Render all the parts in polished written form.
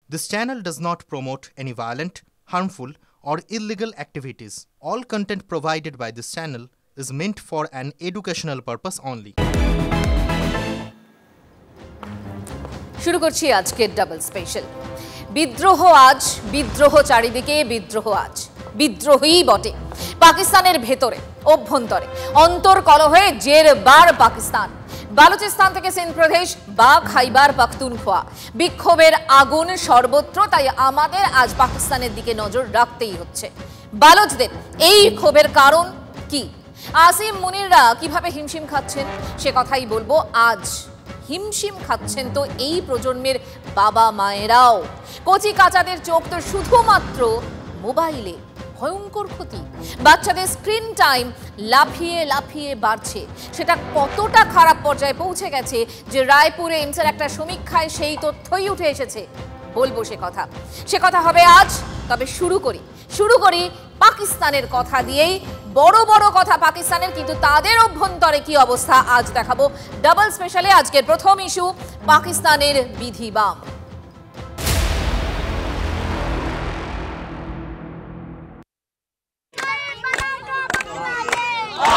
This channel does not promote any violent, harmful, or illegal activities. All content provided by this channel is meant for an educational purpose only. শুরু করছি আজকের double special. বিদ্রোহ আজ, বিদ্রোহ চারিদিকে, বিদ্রোহ আজ বিদ্রোহী বটে। পাকিস্তানের ভেতরে, অভ্যন্তরে, অন্তর্কলহে জেরবার পাকিস্তান। বালুচিস্তান থেকে সিন্ধ প্রদেশ বা খাইবার পাখতুনখোয়া, বিক্ষোভের আগুন সর্বত্র। তাই আমাদের আজ পাকিস্তানের দিকে নজর রাখতেই হচ্ছে। বালুচদের এই ক্ষোভের কারণ কি? আসিম মুনিররা কিভাবে হিমশিম খাচ্ছেন সে কথাই বলবো আজ। হিমশিম খাচ্ছেন তো এই প্রজন্মের বাবা মায়েরাও। কচি কাচাদের চোখ তো শুধুমাত্র মোবাইলে। ভয়ঙ্কর ক্ষতি, বাচ্চাদের স্ক্রিন টাইম লাফিয়ে লাফিয়ে বাড়ছে। সেটা কতটা খারাপ পর্যায়ে পৌঁছে গেছে যে রায়পুরে এমসের একটা সমীক্ষায় সেই তথ্যই উঠে এসেছে। বলবো সে কথা হবে আজ। তবে শুরু করি পাকিস্তানের কথা দিয়েই। বড় বড় কথা পাকিস্তানের, কিন্তু তাদের অভ্যন্তরে কি অবস্থা আজ দেখাবো ডাবল স্পেশালে। আজকের প্রথম ইস্যু পাকিস্তানের বিধিবাম।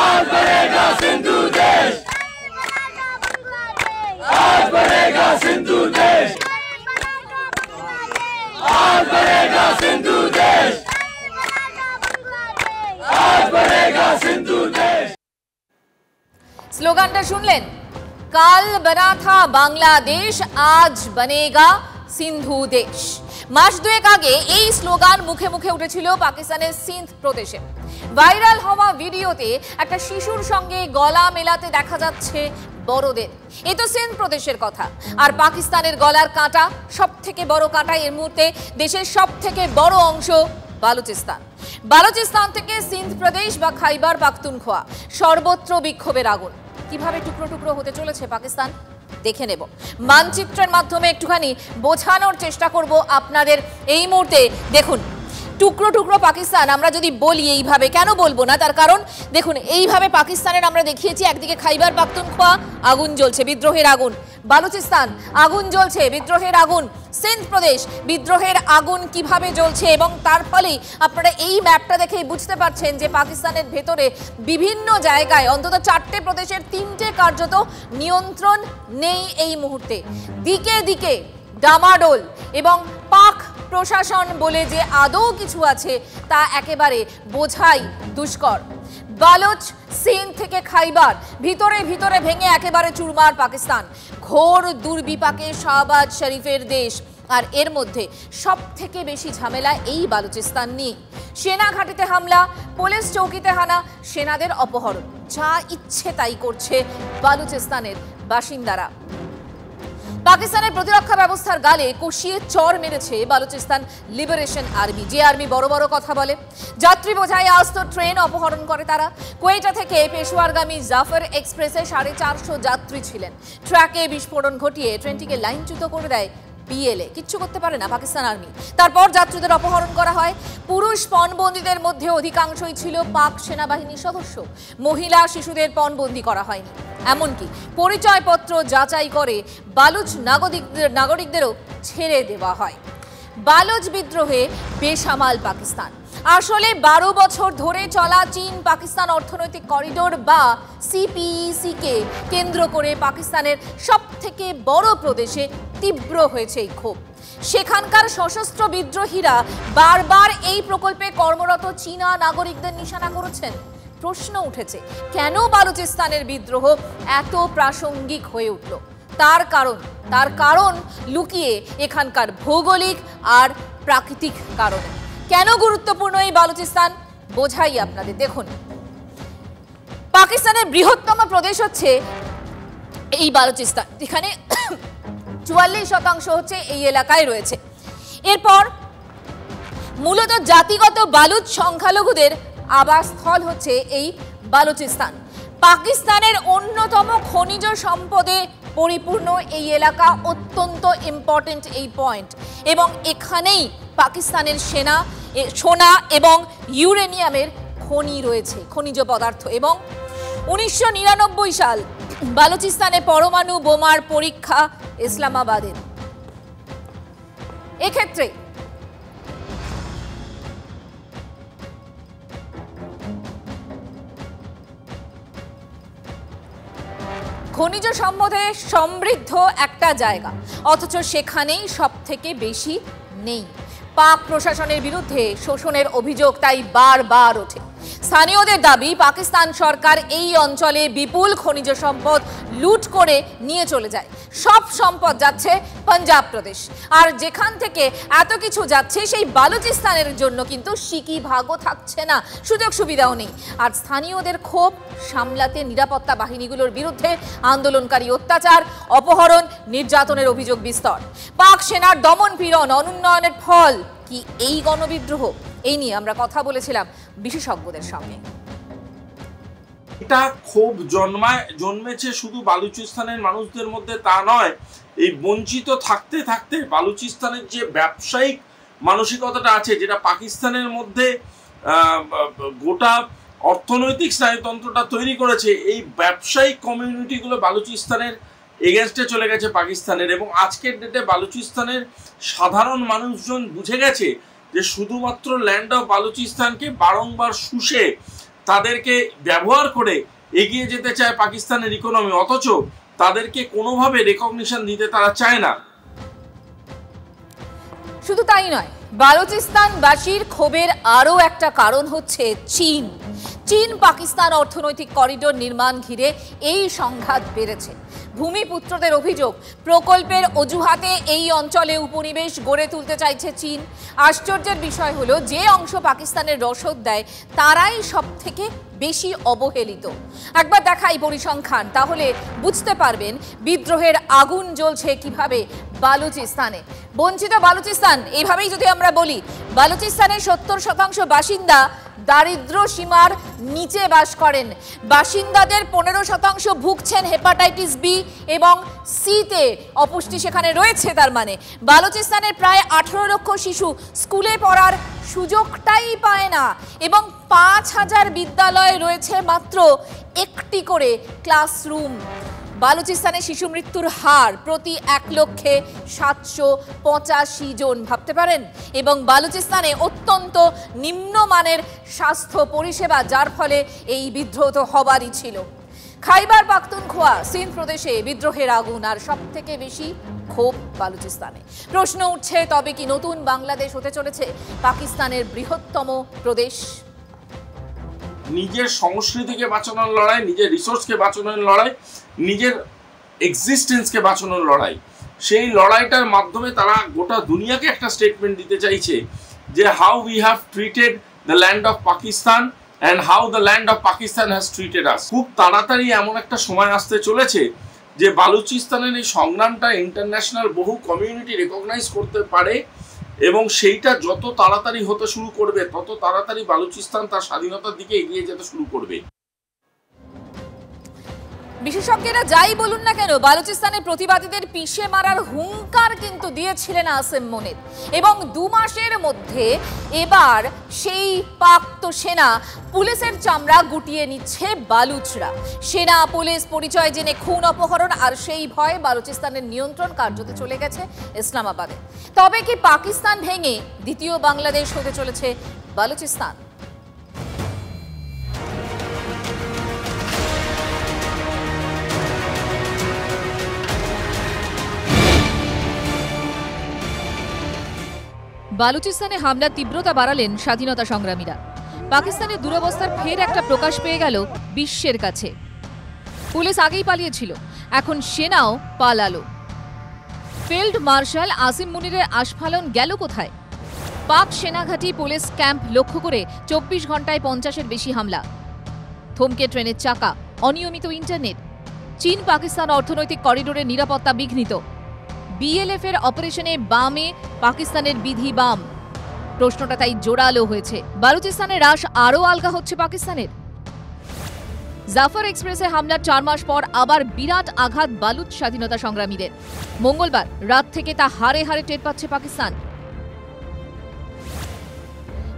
आज बनेगा सिंधु देश, आज बनेगा सिंधु देश, आज बनेगा सिंधु देश, आज बनेगा सिंधु देश। স্লোগানটা শুনলেন? কাল বনা থা বাংলাদেশ, আজ বনেগা সিন্ধু দেশ। মাস দুয়েক আগে এই স্লোগান মুখে মুখে উঠেছিল পাকিস্তানের সিন্ধ প্রদেশে। ভাইরাল হওয়া ভিডিওতে একটা শিশুর সঙ্গে গলা মেলাতে দেখা যাচ্ছে বড়দের। এ তো সিন্ধ প্রদেশের কথা। আর পাকিস্তানের গলার কাঁটা, সব থেকে বড় কাঁটা এর মুহূর্তে দেশের সব থেকে বড় অংশ বালুচিস্তান। বালুচিস্তান থেকে সিন্ধ প্রদেশ বা খাইবার পাখতুনখোয়া, সর্বত্র বিক্ষোভের আগুন। কিভাবে টুকরো টুকরো হতে চলেছে পাকিস্তান দেখে নেব। মানচিত্রের মাধ্যমে একটুখানি বোঝানোর চেষ্টা করব আপনাদের এই মুহূর্তে। দেখুন, টুকরো টুকরো পাকিস্তান আমরা যদি বলি এইভাবে, কেন বলবো না, তার কারণ দেখুন এইভাবে পাকিস্তানের আমরা দেখিয়েছি। একদিকে খাইবার পাখতুনখোয়া, আগুন জ্বলছে, বিদ্রোহের আগুন। বালুচিস্তান, আগুন জ্বলছে, বিদ্রোহের আগুন। সিন্ধ প্রদেশ, বিদ্রোহের আগুন কিভাবে জ্বলছে। এবং তার ফলে আপনারা এই ম্যাপটা দেখেই বুঝতে পারছেন যে পাকিস্তানের ভেতরে বিভিন্ন জায়গায় অন্তত 4টে প্রদেশের 3টে কার্যত নিয়ন্ত্রণ নেই এই মুহূর্তে। দিকে দিকে ডামাডোল, এবং পাক প্রশাসন বলে যে আদৌ কিছু আছে তা একেবারে বোঝাই দুষ্কর। বালুচ, সিন্ধ থেকে খাইবার, ভিতরে ভিতরে ভেঙে একেবারে চুরমার পাকিস্তান। ঘোর দুর্বিপাকে শাহবাজ শরীফের দেশ। আর এর মধ্যে সব থেকে বেশি ঝামেলা এই বালুচিস্তান নিয়ে। সেনা ঘাঁটিতে হামলা, পুলিশ চৌকিতে হানা, সেনাদের অপহরণ, যা ইচ্ছে তাই করছে বালুচিস্তানের বাসিন্দারা। পাকিস্তানের প্রতিরক্ষা ব্যবস্থার গালে কষিয়ে চর মেরেছে বালুচিস্তান লিবারেশন আর্মি। যে আর্মি বড় বড় কথা বলে। যাত্রী বোঝাই আস্ত ট্রেন অপহরণ করে তারা। কোয়েটা থেকে পেশোয়ারগামী জাফর এক্সপ্রেসে 450 যাত্রী ছিলেন। ট্র্যাকে বিস্ফোরণ ঘটিয়ে ট্রেনটিকে লাইনচ্যুত করে দেয় বিএলএ। কিচ্ছু করতে পারে না পাকিস্তান আর্মি। তারপর যাত্রীদের অপহরণ করা হয়। পুরুষ পণবন্দীদের মধ্যে অধিকাংশই ছিল পাক সেনাবাহিনীর সদস্য। মহিলা শিশুদের পণবন্দী করা হয়নি। এমনকি পরিচয়পত্র যাচাই করে বালুচ নাগরিকদেরও ছেড়ে দেওয়া হয়। বালুচ বিদ্রোহে বেসামাল পাকিস্তান। আসলে 12 বছর ধরে চলা চীন পাকিস্তান অর্থনৈতিক করিডোর বা সিপিইসি কে কেন্দ্র করে পাকিস্তানের সব থেকে বড় প্রদেশে তীব্র হয়েছে এই ক্ষোভ। সেখানকার সশস্ত্র বিদ্রোহীরা বারবার এই প্রকল্পে কর্মরত চীনা নাগরিকদের নিশানা করেছেন। প্রশ্ন উঠেছে, কেন বালুচিস্তানের বিদ্রোহ এত প্রাসঙ্গিক হয়ে উঠল? তার কারণ লুকিয়ে এখানকার ভৌগোলিক আর প্রাকৃতিক কারণে। কেন গুরুত্বপূর্ণ এই বালুচিস্তান বোঝাই আপনাদের। দেখুন, পাকিস্তানের বৃহত্তম প্রদেশ হচ্ছে এই বালুচিস্তান, যেখানে 44% হচ্ছে এই এলাকায় রয়েছে। এরপর মূলত জাতিগত বালুচ সংখ্যালঘুদের আবাসস্থল হচ্ছে এই বালুচিস্তান। পাকিস্তানের অন্যতম খনিজ সম্পদে পরিপূর্ণ এই এলাকা, অত্যন্ত ইম্পর্টেন্ট এই পয়েন্ট। এবং এখানেই পাকিস্তানের সোনা এবং ইউরেনিয়ামের খনি রয়েছে, খনিজ পদার্থ। এবং 1999 সাল বালুচিস্তানে পরমাণু বোমার পরীক্ষা ইসলামাবাদের। এক্ষেত্রে খনিজ সম্পদে সমৃদ্ধ একটা জায়গা, অথচ সেখানেই সব থেকে বেশি নেই। পাক প্রশাসনের বিরুদ্ধে শোষণের অভিযোগ তাই বারবার ওঠে। স্থানীয়দের দাবি, পাকিস্তান সরকার এই অঞ্চলে বিপুল খনিজ সম্পদ লুট করে নিয়ে চলে যায়। সব সম্পদ যাচ্ছে পাঞ্জাব প্রদেশ, আর যেখান থেকে এত কিছু যাচ্ছে সেই বালুচিস্তানের জন্য কিন্তু সিকি ভাগও থাকছে না, সুযোগ সুবিধাও নেই। আর স্থানীয়দের ক্ষোভ সামলাতে নিরাপত্তা বাহিনীগুলোর বিরুদ্ধে আন্দোলনকারী অত্যাচার, অপহরণ, নির্যাতনের অভিযোগ বিস্তর। পাক সেনার দমন পীড়ন, অনুন্নয়নের ফল কি এই গণবিদ্রোহ? এই নিয়ে আমরা কথা বলেছিলাম বিশেষজ্ঞদের সঙ্গে। এটা ক্ষোভ জন্মেছে শুধু বালুচিস্তানের মানুষদের মধ্যে তা নয়, এই বঞ্চিত থাকতে থাকতে বালুচিস্তানের যে ব্যবসায়িক মানসিকতাটা আছে, যেটা পাকিস্তানের মধ্যে গোটা অর্থনৈতিক স্নায়ুতন্ত্রটা তৈরি করেছে, এই ব্যবসায়িক কমিউনিটিগুলো বালুচিস্তানের এগেনস্টে চলে গেছে পাকিস্তানের। এবং আজকের ডেটে বালুচিস্তানের সাধারণ মানুষজন বুঝে গেছে যে শুধুমাত্র ল্যান্ড অফ বালুচিস্তানকে বারংবার শুষে তাদেরকে ব্যবহার করে এগিয়ে যেতে চায় পাকিস্তানের ইকোনমি, অথচ তাদেরকে কোনোভাবে রেকগনিশন দিতে তারা চায় না। শুধু তাই নয়, বালুচিস্তানবাসীর ক্ষোভের আরও একটা কারণ হচ্ছে চীন। চীন পাকিস্তান অর্থনৈতিক করিডোর নির্মাণ ঘিরে এই সংঘাত বেড়েছে। ভূমিপুত্রদের অভিযোগ, প্রকল্পের অজুহাতে এই অঞ্চলে উপনিবেশ গড়ে তুলতে চাইছে চীন। আশ্চর্যের বিষয় হলো, যে অংশ পাকিস্তানের রসদ দেয় তারাই সব থেকে বেশি অবহেলিত। একবার দেখাই পরিসংখ্যান, তাহলে বুঝতে পারবেন বিদ্রোহের আগুন জ্বলছে কিভাবে বালুচিস্তানে। বঞ্চিত বালুচিস্তান, এইভাবেই যদি আমরা বলি, বালুচিস্তানের 70% বাসিন্দা দারিদ্র সীমার নিচে বাস করেন। বাসিন্দাদের 15% ভুগছেন হেপাটাইটিস বি এবং সিতে, অপুষ্টি সেখানে রয়েছে। তার মানে বালুচিস্তানের প্রায় 18 লক্ষ শিশু স্কুলে পড়ার সুযোগটাই পায় না, এবং 5000 বিদ্যালয়ে রয়েছে মাত্র একটি করে ক্লাসরুম। বালুচিস্তানে শিশু মৃত্যুর হার প্রতি 1,785 জন, ভাবতে পারেন। এবং বালুচিস্তানে অত্যন্ত নিম্নমানের স্বাস্থ্য পরিষেবা, যার ফলে এই বিদ্রোহ তো হবারই ছিল। খাইবার পাখতুনখোয়া সিন্ধ প্রদেশে বিদ্রোহের আগুন, আর সব থেকে বেশি ক্ষোভ বালুচিস্তানে। প্রশ্ন উঠছে, তবে কি নতুন বাংলাদেশ হতে চলেছে পাকিস্তানের বৃহত্তম প্রদেশ? নিজের সংস্কৃতিকে বাঁচানোর লড়াই, নিজের রিসোর্সকে বাঁচানোর লড়াই, নিজের এক্সিস্টেন্সকে বাঁচানোর লড়াই, সেই লড়াইটার মাধ্যমে তারা গোটা দুনিয়াকে একটা স্টেটমেন্ট দিতে চাইছে যে how we have treated the land of Pakistan and how the land of Pakistan has treated us. খুব তাড়াতাড়ি এমন একটা সময় আসতে চলেছে যে বালুচিস্তানের এই সংগ্রামটা ইন্টারন্যাশনাল বহু কমিউনিটি রেকগনাইজ করতে পারে, এবং সেইটা যত তাড়াতাড়ি হতে শুরু করবে তত তাড়াতাড়ি বালুচিস্তান তার স্বাধীনতার দিকে এগিয়ে যেতে শুরু করবে। বিশেষজ্ঞরা যাই বলুন না কেন, বালুচিস্তানের প্রতিবাদীদের পিষে মারার হুঙ্কার কিন্তু দিয়েছিলেন আসিম মুনির, এবং 2 মাসের মধ্যে এবার সেই পাক সেনা পুলিশের চামড়া গুটিয়ে নিচ্ছে বালুচরা। সেনা পুলিশ পরিচয় জেনে খুন, অপহরণ, আর সেই ভয়ে বালুচিস্তানের নিয়ন্ত্রণ কার্যত চলে গেছে ইসলামাবাদে। তবে কি পাকিস্তান ভেঙে দ্বিতীয় বাংলাদেশ হতে চলেছে বালুচিস্তান? বালুচিস্তানে হামলার তীব্রতা বাড়ালেন স্বাধীনতা সংগ্রামীরা। পাকিস্তানের দুরবস্থার ফের একটা প্রকাশ পেয়ে গেল বিশ্বের কাছে। পুলিশ আগেই পালিয়েছিল, এখন সেনাও পালালো। ফিল্ড মার্শাল আসিম মুনিরের আস্ফালন গেল কোথায়? পাক সেনাঘাঁটি, পুলিশ ক্যাম্প লক্ষ্য করে 24 ঘন্টায় 50-এর বেশি হামলা। থমকে ট্রেনের চাকা, অনিয়মিত ইন্টারনেট। চীন পাকিস্তান অর্থনৈতিক করিডোরের নিরাপত্তা বিঘ্নিত। বিএলএফ এর অপারেশনে বামে পাকিস্তানের বিধি বাম। প্রশ্নটা তাই জোরালো হয়েছে, বালুচিস্তানের রাশ আরও আলগা হচ্ছে পাকিস্তানের। জাফর এক্সপ্রেসে হামলার 4 মাস পর আবার বিরাট আঘাত বালুচ স্বাধীনতা সংগ্রামীদের। মঙ্গলবার রাত থেকে তা হারে হারে টের পাচ্ছে পাকিস্তান।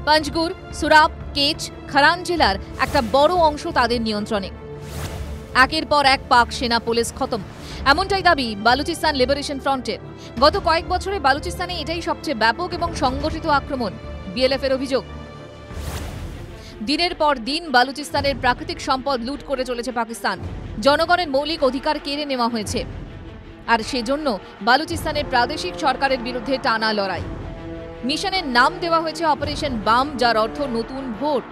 পঞ্জগুর, সুরাব, কেচ, খারান জেলার একটা বড় অংশ তাদের নিয়ন্ত্রণে। একের পর এক পাক সেনা পুলিশ খতম, এমনটাই দাবি বালুচিস্তান লিবারেশন ফ্রন্টের। গত কয়েক বছরে বালুচিস্তানে এটাই সবচেয়ে ব্যাপক এবং সংগঠিত আক্রমণ। বিএলএফ এর অভিযোগ, দিনের পর দিন বালুচিস্তানের প্রাকৃতিক সম্পদ লুট করে চলেছে পাকিস্তান। জনগণের মৌলিক অধিকার কেড়ে নেওয়া হয়েছে, আর সেজন্য বালুচিস্তানের প্রাদেশিক সরকারের বিরুদ্ধে টানা লড়াই। মিশনের নাম দেওয়া হয়েছে অপারেশন বাম, যার অর্থ নতুন ভোট।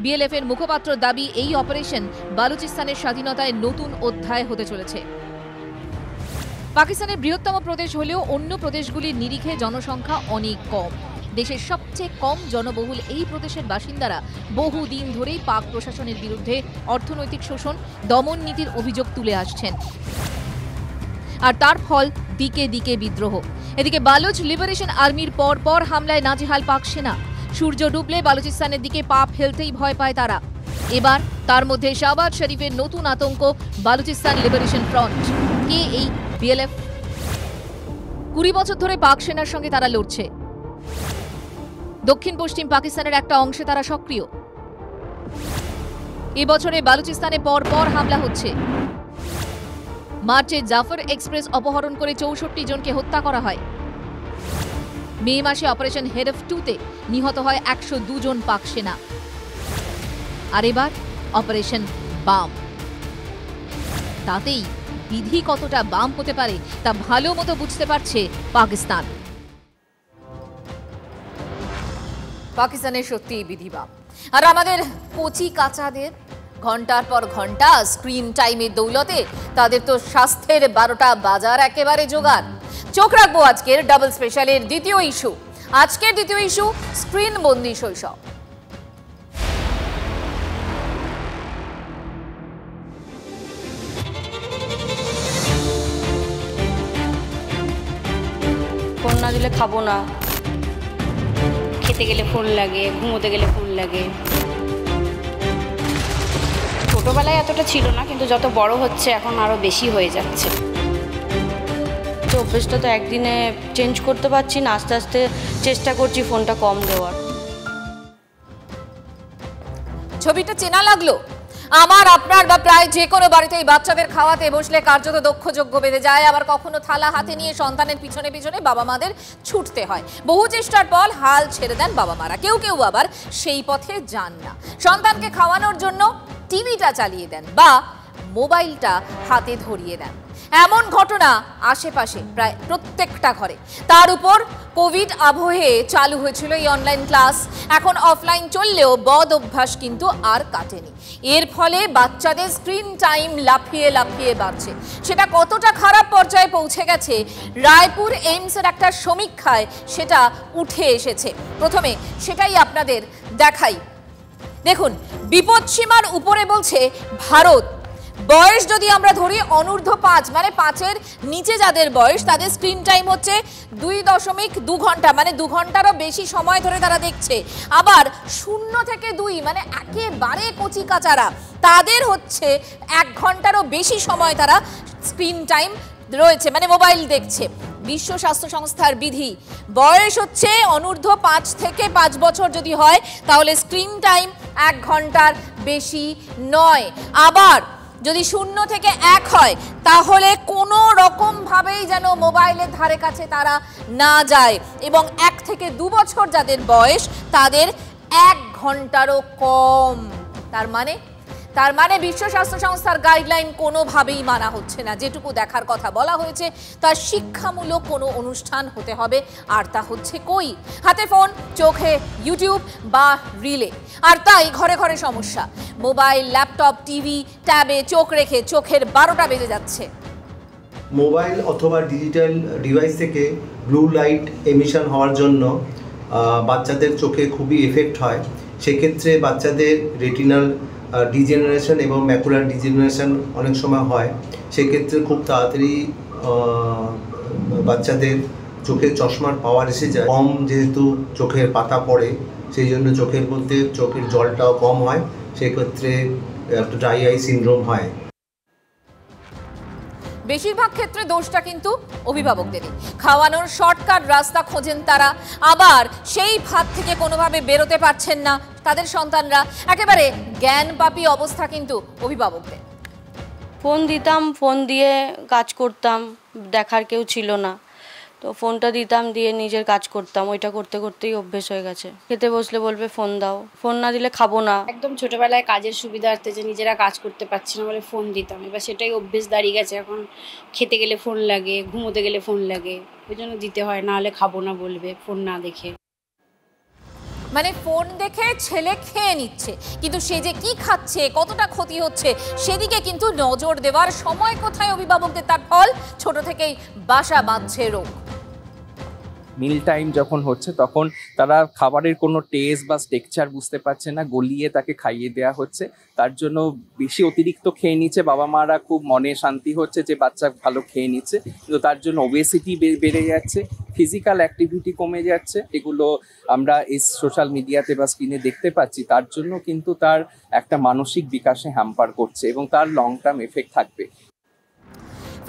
বিএলএফ এর মুখপাত্র দাবি, এই অপারেশন বালুচিস্তানের স্বাধীনতায় নতুন অধ্যায় হতে চলেছে। পাকিস্তানের বৃহত্তম প্রদেশ হলেও অন্য প্রদেশগুলির নিরিখে জনসংখ্যা অনেক কম। দেশের সবচেয়ে কম জনবহুল এই প্রদেশের বাসিন্দারা বহুদিন ধরেই পাক প্রশাসনের বিরুদ্ধে অর্থনৈতিক শোষণ, দমন নীতির অভিযোগ তুলে আসছেন, আর তার ফল দিকে দিকে বিদ্রোহ। এদিকে বালুচ লিবারেশন আর্মির পর হামলায় নাজেহাল পাক সেনা। সূর্য ডুবলে বালুচিস্তানের দিকে পা ফেলতেই ভয় পায় তারা। এবার তার মধ্যে শাহবাজ শরীফের নতুন আতঙ্ক বালুচিস্তান লিবারেশন ফ্রন্ট। কে এই বিএলএফ? 20 বছর ধরে পাক সেনার সঙ্গে তারা লড়ছে। দক্ষিণ পশ্চিম পাকিস্তানের একটা অংশে তারা সক্রিয়। এবছরে বালুচিস্তানে পর হামলা হচ্ছে। মার্চে জাফর এক্সপ্রেস অপহরণ করে 64 জনকে হত্যা করা হয়। মে মাসে অপারেশন হেডফ 2-তে নিহত হয় 102 জন পাক সেনা। আর এবার অপারেশন বাম। তাতেই বিধি কতটা বাম হতে পারে তা ভালো মতো বুঝতে পারছে পাকিস্তান। পাকিস্তানের সত্যি বিধি বাম, আর আমাদের কচি কাঁচাদের ঘন্টার পর ঘন্টা স্ক্রিন টাইমের দৌলতে তাদের তো স্বাস্থ্যের 12টা বাজার একেবারে জোগাড়। চোখ রাখবো আজকের ডাবল স্পেশালের দ্বিতীয় ইস্যু। আজকের দ্বিতীয় ইস্যু স্ক্রিন বন্দি শৈশব। ফোন না দিলে খাবো না, খেতে গেলে ফোন লাগে, ঘুমোতে গেলে ফোন লাগে। ছোটোবেলায় এতটা ছিল না, কিন্তু যত বড় হচ্ছে এখন আরও বেশি হয়ে যাচ্ছে। তো অভ্যেসটা তো একদিনে চেঞ্জ করতে পারছি না, আস্তে আস্তে চেষ্টা করছি ফোনটা কম দেওয়ার। ছবিটা চেনা লাগলো? আমার, আপনার বা প্রায় যে কোনো বাড়িতে এই বাচ্চাদের খাওয়াতে বসলে কার্যত দক্ষযজ্ঞ বেঁধে যায়। আবার কখনো থালা হাতে নিয়ে সন্তানের পিছনে পিছনে বাবা মাদের ছুটতে হয়। বহু চেষ্টার পর হাল ছেড়ে দেন বাবা মারা। কেউ কেউ আবার সেই পথে যান না, সন্তানকে খাওয়ানোর জন্য টিভিটা চালিয়ে দেন বা মোবাইলটা হাতে ধরিয়ে দেন। এমন ঘটনা আশেপাশে প্রায় প্রত্যেকটা ঘরে। তার উপর কোভিড আবহে চালু হয়েছিল এই অনলাইন ক্লাস। এখন অফলাইন চললেও বদ অভ্যাস কিন্তু আর কাটেনি। এর ফলে বাচ্চাদের স্ক্রিন টাইম লাফিয়ে লাফিয়ে বাড়ছে। সেটা কতটা খারাপ পর্যায়ে পৌঁছে গেছে, রায়পুর এইমসের একটা সমীক্ষায় সেটা উঠে এসেছে। প্রথমে সেটাই আপনাদের দেখাই। দেখুন, বিপদসীমার উপরে বলছে ভারত। বয়স যদি আমরা ধরি অনূর্ধ্ব 5, মানে 5-এর নিচে যাদের বয়স, তাদের স্ক্রিন টাইম হচ্ছে 2.2 ঘন্টা, মানে 2 ঘন্টারও বেশি সময় ধরে তারা দেখছে। আবার 0 থেকে 2, মানে একেবারে কচি কাচারা, তাদের হচ্ছে 1 ঘন্টারও বেশি সময় তারা স্ক্রিন টাইম রয়েছে, মানে মোবাইল দেখছে। বিশ্ব স্বাস্থ্য সংস্থার বিধি, বয়স হচ্ছে অনূর্ধ্ব 5 থেকে 5 বছর যদি হয় তাহলে স্ক্রিন টাইম 1 ঘন্টার বেশি নয়। আবার যদি 0 থেকে 1 হয় তাহলে কোনো রকম ভাবেই যেন মোবাইলের ধারে কাছে তারা না যায়। এবং 1 থেকে 2 বছর যাদের বয়স তাদের 1 ঘন্টারও কম। তার মানে বিশ্ব স্বাস্থ্য সংস্থার গাইডলাইন কোনোভাবেই মানা হচ্ছে না। যেটুকু দেখার কথা বলা হয়েছে তার শিক্ষামূলক কোনো অনুষ্ঠান হতে হবে, আর তা হচ্ছে কই? হাতে ফোন, চোখে ইউটিউব বা রিলে। আর তাই ঘরে ঘরে সমস্যা। মোবাইল, ল্যাপটপ, টিভি, ট্যাবে চোখ রেখে চোখের 12টা বেজে যাচ্ছে। মোবাইল অথবা ডিজিটাল ডিভাইস থেকে ব্লু লাইট এমিশন হওয়ার জন্য বাচ্চাদের চোখে খুবই এফেক্ট হয়। সেক্ষেত্রে বাচ্চাদের রেটিনাল ডিজেনারেশন এবং ম্যাকুলার ডিজেনারেশন অনেক সময় হয়। সেক্ষেত্রে খুব তাড়াতাড়ি বাচ্চাদের চোখে চশমার পাওয়ার এসে যায়। কম যেহেতু চোখের পাতা পড়ে, সেই জন্য চোখের মধ্যে চোখের জলটাও কম হয়, সেক্ষেত্রে একটা ড্রাই আই সিনড্রোম হয়। বেশিরভাগ ক্ষেত্রে দোষটা কিন্তু অভিভাবকদেরই। খাওয়ানোর শর্টকাট রাস্তা খোঁজেন তারা, আবার সেই ফাঁদ থেকে কোনোভাবে বেরোতে পারছেন না তাদের সন্তানরা। একেবারে জ্ঞান পাপী অবস্থা কিন্তু অভিভাবকদের। ফোন দিতাম, ফোন দিয়ে কাজ করতাম, দেখার কেউ ছিল না, তো ফোনটা দিতাম, দিয়ে নিজের কাজ করতাম। ওইটা করতে করতেই অভ্যেস হয়ে গেছে। খেতে বসলে বলবে ফোন দাও, ফোন না দিলে খাবো না। একদম ছোটবেলায় কাজের সুবিধার্থে যে নিজেরা কাজ করতে পারছি না বলে ফোন দিতাম, এবার সেটাই অভ্যেস দাঁড়িয়ে গেছে। এখন খেতে গেলে ফোন লাগে, ঘুমোতে গেলে ফোন লাগে, ওই জন্য দিতে হয়, না হলে খাবো না বলবে ফোন না দেখে। মানে ফোন দেখে ছেলে খেয়ে নিচ্ছে, কিন্তু সে যে কি খাচ্ছে, কতটা ক্ষতি হচ্ছে সেদিকে কিন্তু নজর দেওয়ার সময় কোথায় অভিভাবকদের? তার ফল ছোট থেকেই বাসা বাঁধছে রোগ। মিল টাইম যখন হচ্ছে তখন তারা খাবারের কোনো টেস্ট বা টেক্সচার বুঝতে পারছে না, গলিয়ে তাকে খাইয়ে দেওয়া হচ্ছে, তার জন্য বেশি অতিরিক্ত খেয়ে নিচ্ছে। বাবা মারা খুব মনে শান্তি হচ্ছে যে বাচ্চা ভালো খেয়ে নিচ্ছে, কিন্তু তার জন্য ওবেসিটি বেড়ে যাচ্ছে, ফিজিক্যাল অ্যাক্টিভিটি কমে যাচ্ছে। এগুলো আমরা এই সোশ্যাল মিডিয়াতে বা স্ক্রিনে দেখতে পাচ্ছি। তার জন্য কিন্তু তার একটা মানসিক বিকাশে হ্যাম্পার করছে এবং তার লং টার্ম এফেক্ট থাকবে।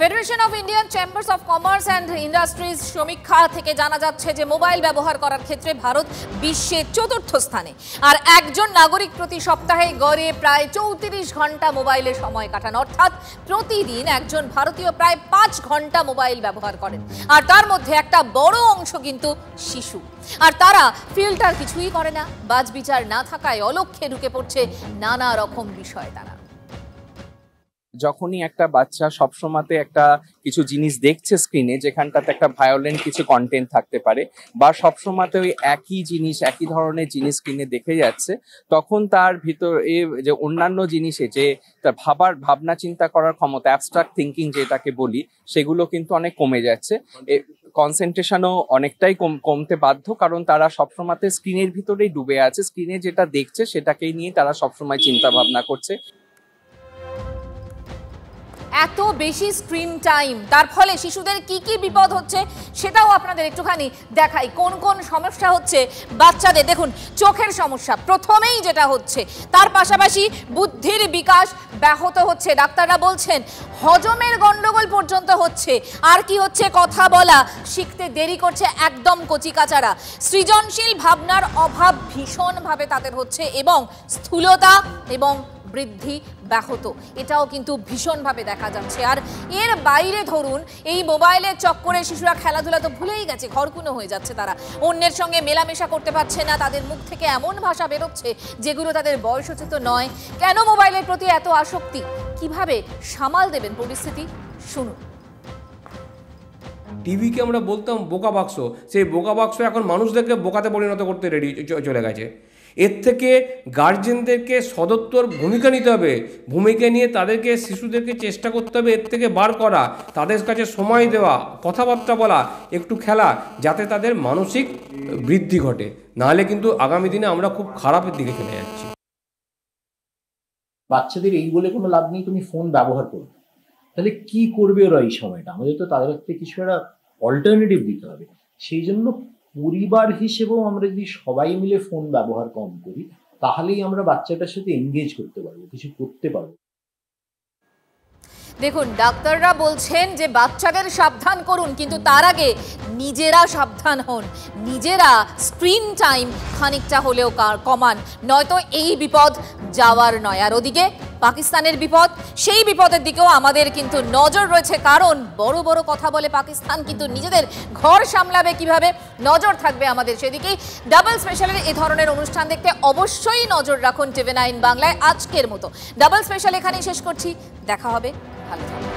Federation of Indian chambers of commerce and industries সমীক্ষা থেকে জানা যাচ্ছে যে মোবাইল ব্যবহার করার ক্ষেত্রে ভারত বিশ্বে ৪র্থ স্থানে, আর একজন নাগরিক প্রতি সপ্তাহে গড়ে প্রায় ৩৪ ঘন্টা মোবাইলে সময় কাটান। অর্থাৎ প্রতিদিন একজন ভারতীয় প্রায় ৫ ঘন্টা মোবাইল ব্যবহার করেন, আর তার মধ্যে একটা বড় অংশ কিন্তু শিশু। আর তারা ফিল্টার কিছুই করে না, বাছবিচার না থাকায় অলক্ষ্যে ঢুকে পড়ছে নানা রকম বিষয়। তারা যখনই একটা বাচ্চা সবসময়তে একটা কিছু জিনিস দেখছে স্ক্রিনে, যেখানটাতে একটা ভায়োলেন্ট কিছু কন্টেন্ট থাকতে পারে, বা সবসময়তে ওই একই জিনিস, একই ধরনের জিনিস স্ক্রিনে দেখে যাচ্ছে, তখন তার ভিতরে যে অন্যান্য জিনিসে যে তার ভাবনা চিন্তা করার ক্ষমতা, অ্যাবস্ট্রাক্ট থিঙ্কিং যেটাকে বলি, সেগুলো কিন্তু অনেক কমে যাচ্ছে। কনসেন্ট্রেশনও অনেকটাই কমতে বাধ্য, কারণ তারা সবসময়তে স্ক্রিনের ভিতরেই ডুবে আছে। স্ক্রিনে যেটা দেখছে সেটাকেই নিয়ে তারা সবসময় চিন্তা ভাবনা করছে। এত বেশি স্ক্রিন টাইম, তার ফলে শিশুদের কি কি বিপদ হচ্ছে সেটাও আপনাদের একটুখানি দেখাই। কোন কোন সমস্যা হচ্ছে বাচ্চাদের? দেখুন, চোখের সমস্যা প্রথমেই যেটা হচ্ছে, তার পাশাপাশি বুদ্ধির বিকাশ ব্যাহত হচ্ছে। ডাক্তাররা বলছেন হজমের গন্ডগোল পর্যন্ত হচ্ছে। আর কি হচ্ছে? কথা বলা শিখতে দেরি করছে একদম কচিকাচারা। সৃজনশীল ভাবনার অভাব ভীষণভাবে তাদের হচ্ছে, এবং স্থূলতা এবং বৃদ্ধি ব্যাহত, এটাও কিন্তু ভীষণভাবে দেখা যাচ্ছে। আর এর বাইরে ধরুন, এই মোবাইলের চক্করে শিশুরা খেলাধুলা তো ভুলেই গেছে, ঘরকুনো হয়ে যাচ্ছে। তারা অন্যের সঙ্গে মেলামেশা করতে পারছে না, তাদের মুখ থেকে এমন ভাষা বেরোচ্ছে যেগুলো তাদের বয়সোচিত নয়। কেন মোবাইলের প্রতি এত আসক্তি? কিভাবে সামাল দেবেন পরিস্থিতি? শুনুন। টিভিকে আমরা বলতাম বোকা বাক্স, সেই বোকা বাক্স এখন মানুষদেরকে বোকাতে পরিণত করতে রেডি চলে গেছে। এর থেকে গার্জেনদেরকে সদুত্তর ভূমিকা নিতে হবে। ভূমিকা নিয়ে তাদেরকে, শিশুদেরকে চেষ্টা করতে হবে এর থেকে বার করা, তাদের কাছে সময় দেওয়া, কথাবার্তা বলা, একটু খেলা, যাতে তাদের মানসিক বৃদ্ধি ঘটে। নাহলে কিন্তু আগামী দিনে আমরা খুব খারাপের দিকে চলে যাচ্ছি। বাচ্চাদের এই বলে কোনো লাভ নেই তুমি ফোন ব্যবহার করবে, তাহলে কি করবে ওরা এই সময়টা? আমাদের তো তাদের কাছে কিছু একটা অল্টারনেটিভ দিতে হবে। সেই জন্য পরিবার হিসেবেও আমরা যদি সবাই মিলে ফোন ব্যবহার কম করি, তাহলেই আমরা বাচ্চাটার সাথে এনগেজ করতে পারবো, কিছু করতে পারবো। দেখুন, ডাক্তাররা বলছেন যে বাচ্চাদের সাবধান করুন, কিন্তু তার আগে নিজেরা সাবধান হন, নিজেরা স্ক্রিন টাইম খানিকটা হলেও কমান, নয়তো এই বিপদ যাওয়ার নয়। আর ওদিকে পাকিস্তানের বিপদ, সেই বিপদের দিকেও আমাদের কিন্তু নজর রয়েছে, কারণ বড় বড় কথা বলে পাকিস্তান, কিন্তু নিজেদের ঘর সামলাবে কিভাবে, নজর থাকবে আমাদের সেদিকেই। ডাবল স্পেশালের এই ধরনের অনুষ্ঠান দেখতে অবশ্যই নজর রাখুন TV9 বাংলায়। আজকের মতো ডাবল স্পেশাল এখানেই শেষ করছি, দেখা হবে, ভালো থাকবেন।